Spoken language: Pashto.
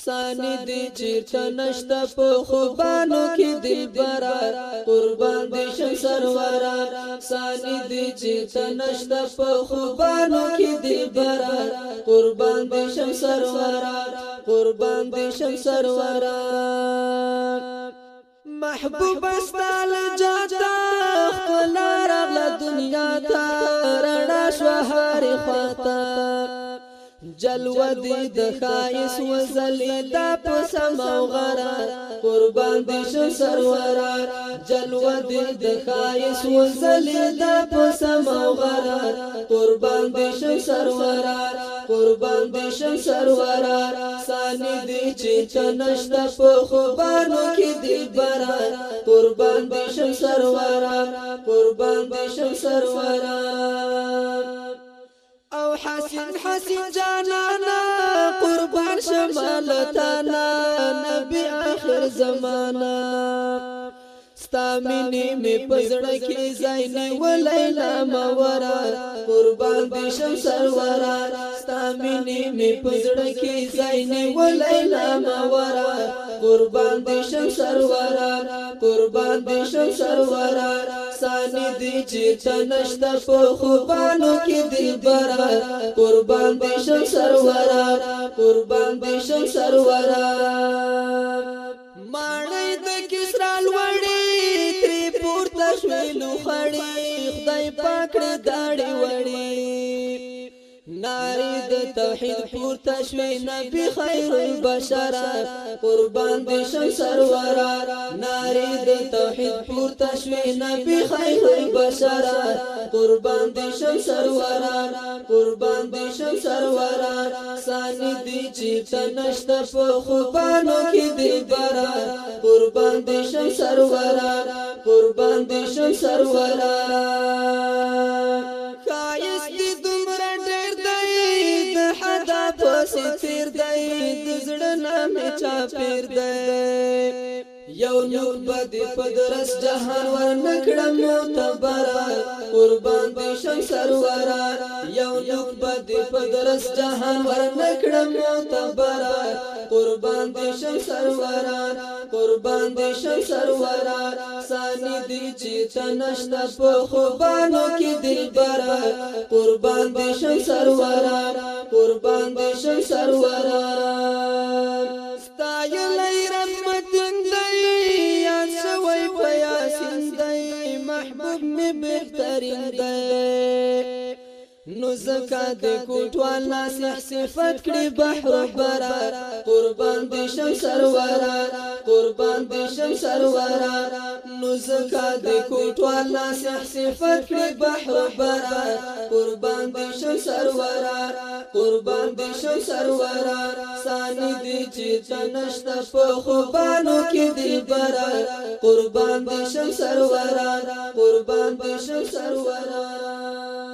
سانی دی چیرته نشته په خوبانو کې دلبره قربان دې شم سرورا سانی دی چیرته نشته په خوبانو کې دلبره قربان دې شم سرورا قربان دې شم سرورا محبوب استال جاتا خپل راغله دنیا ته رڼا شوه هرې خواته جلوه دی د خایس وزلیدا په سما او غره قربان دې شم سرورا جلوه دی د خایس وزلیدا په سما او غره قربان دې شم سرورا قربان دې شم سرورا سانی دې چې نشته په خوبانو کې دلبره قربان دې شم سرورا قربان دې شم سرورا او حسین حسین جانانا قربان شمالتانا نبی آخر زمانا ستامینی می پزړه کې زایني ولیلا مورا قربان دې شم سرورا ستامینی می پزړه کې زایني ولیلا مورا قربان دې شم سرورا قربان دې شم سرورا سانی دی چیرته نشته په خوبانو کې دلبره قربان دې شم سرورا قربان دې شم سرورا ماڼۍ د کسرا لوړې ترې پورته شوې لوخړې خدای پاک دې داړې وړې ناری د توحید پورته شوې نبی خیر البشر قربان دې شم سرورا ناری د توحید پورته شوې نبی خیر البشر قربان دې شم سرورا قربان دې شم سرورا سانی دې چې نشته په خوبانو کې دلبره قربان دې شم سرورا قربان دې شم سرورا پسې تیر دی د زړه نامې چا پیر دی یو نور بدی پدرس جهان ورنکړم معتبره قربان دې شم سرورا یو نور بدی پدرس جهان ورنکړم معتبره قربان دې شم سرورا قربان دې شم سرورا سانی دې چې نشته په خوبانو کې دلبره قربان دې شم سرورا قربان دې شم سرورا ستایلې رحمت دې یا سوي پیاسین دې محبوب می بهترین دې نو زکا دې کوټوال ناصح صفات کړي بحر برا قربان دې شم سرورا قربان دې شم سرورا نو زکا دې کوټوال ناصح صفات کړي بحر برا قربان دې شم سرورا قربان دې شم سرورا سانی دې چې نشته په خوبانو کې دلبره قربان دې شم سرورا قربان دې شم سرورا